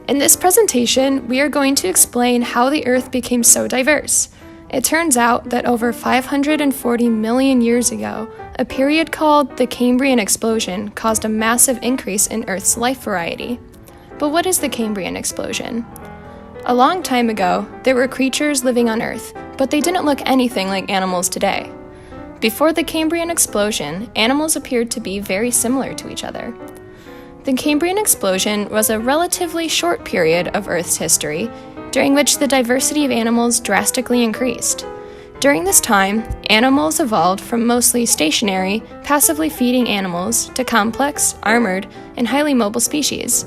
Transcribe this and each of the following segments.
In this presentation, we are going to explain how the Earth became so diverse. It turns out that over 540 million years ago, a period called the Cambrian explosion caused a massive increase in Earth's life variety. But what is the Cambrian explosion? A long time ago, there were creatures living on Earth, but they didn't look anything like animals today. Before the Cambrian explosion, animals appeared to be very similar to each other. The Cambrian explosion was a relatively short period of Earth's history, during which the diversity of animals drastically increased. During this time, animals evolved from mostly stationary, passively feeding animals to complex, armored, and highly mobile species.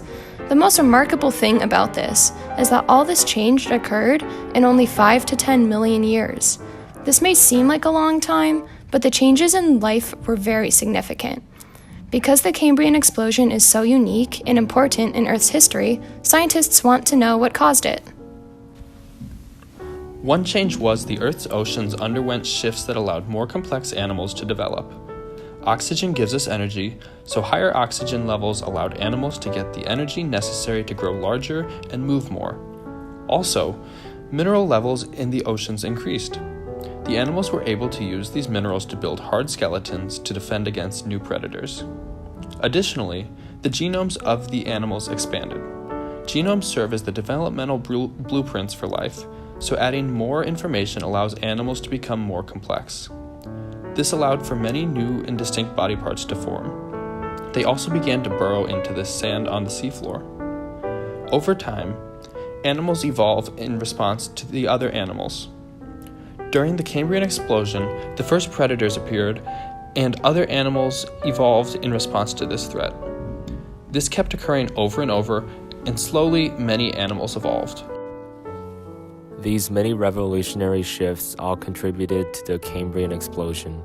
The most remarkable thing about this is that all this change occurred in only 5 to 10 million years. This may seem like a long time, but the changes in life were very significant. Because the Cambrian explosion is so unique and important in Earth's history, scientists want to know what caused it. One change was the Earth's oceans underwent shifts that allowed more complex animals to develop. Oxygen gives us energy, so higher oxygen levels allowed animals to get the energy necessary to grow larger and move more. Also, mineral levels in the oceans increased. The animals were able to use these minerals to build hard skeletons to defend against new predators. Additionally, the genomes of the animals expanded. Genomes serve as the developmental blueprints for life, so adding more information allows animals to become more complex. This allowed for many new and distinct body parts to form. They also began to burrow into the sand on the seafloor. Over time, animals evolve in response to the other animals. During the Cambrian explosion, the first predators appeared, and other animals evolved in response to this threat. This kept occurring over and over, and slowly many animals evolved. These many revolutionary shifts all contributed to the Cambrian explosion.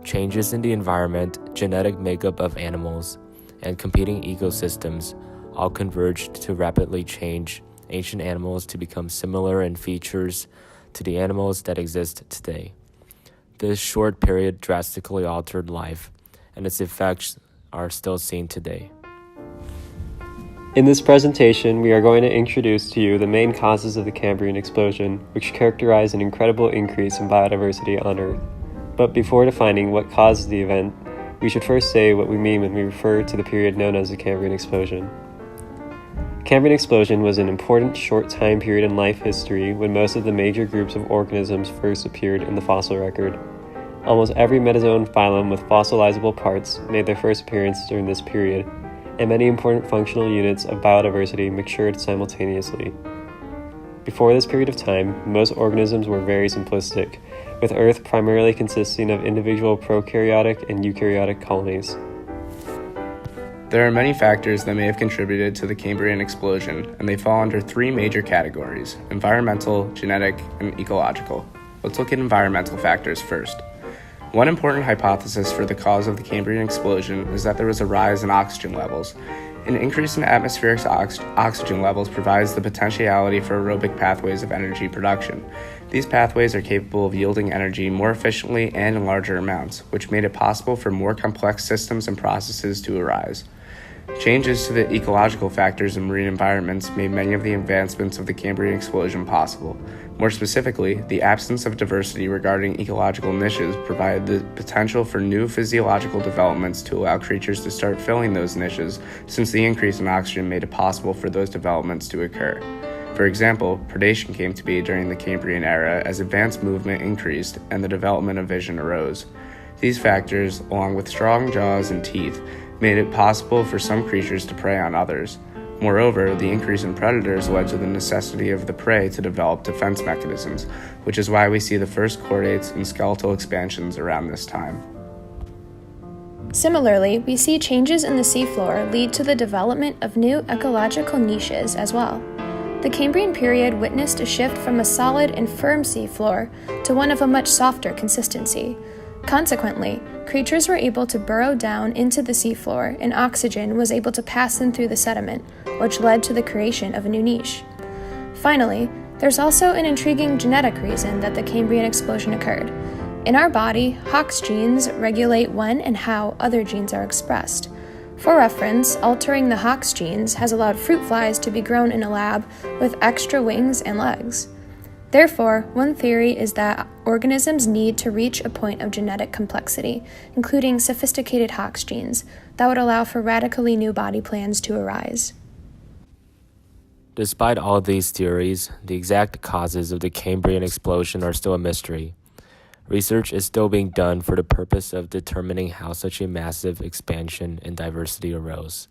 Changes in the environment, genetic makeup of animals, and competing ecosystems all converged to rapidly change ancient animals to become similar in features to the animals that exist today. This short period drastically altered life, and its effects are still seen today. In this presentation, we are going to introduce to you the main causes of the Cambrian explosion, which characterize an incredible increase in biodiversity on Earth. But before defining what caused the event, we should first say what we mean when we refer to the period known as the Cambrian explosion. Cambrian explosion was an important short time period in life history when most of the major groups of organisms first appeared in the fossil record. Almost every metazoan phylum with fossilizable parts made their first appearance during this period, and many important functional units of biodiversity matured simultaneously. Before this period of time, most organisms were very simplistic, with Earth primarily consisting of individual prokaryotic and eukaryotic colonies. There are many factors that may have contributed to the Cambrian explosion, and they fall under three major categories: environmental, genetic, and ecological. Let's look at environmental factors first. One important hypothesis for the cause of the Cambrian explosion is that there was a rise in oxygen levels. An increase in atmospheric oxygen levels provides the potentiality for aerobic pathways of energy production. These pathways are capable of yielding energy more efficiently and in larger amounts, which made it possible for more complex systems and processes to arise. Changes to the ecological factors in marine environments made many of the advancements of the Cambrian explosion possible. More specifically, the absence of diversity regarding ecological niches provided the potential for new physiological developments to allow creatures to start filling those niches, since the increase in oxygen made it possible for those developments to occur. For example, predation came to be during the Cambrian era as advanced movement increased and the development of vision arose. These factors, along with strong jaws and teeth, made it possible for some creatures to prey on others. Moreover, the increase in predators led to the necessity of the prey to develop defense mechanisms, which is why we see the first chordates and skeletal expansions around this time. Similarly, we see changes in the seafloor lead to the development of new ecological niches as well. The Cambrian period witnessed a shift from a solid and firm seafloor to one of a much softer consistency. Consequently, creatures were able to burrow down into the seafloor, and oxygen was able to pass in through the sediment, which led to the creation of a new niche. Finally, there's also an intriguing genetic reason that the Cambrian explosion occurred. In our body, Hox genes regulate when and how other genes are expressed. For reference, altering the Hox genes has allowed fruit flies to be grown in a lab with extra wings and legs. Therefore, one theory is that organisms need to reach a point of genetic complexity, including sophisticated Hox genes, that would allow for radically new body plans to arise. Despite all these theories, the exact causes of the Cambrian explosion are still a mystery. Research is still being done for the purpose of determining how such a massive expansion in diversity arose.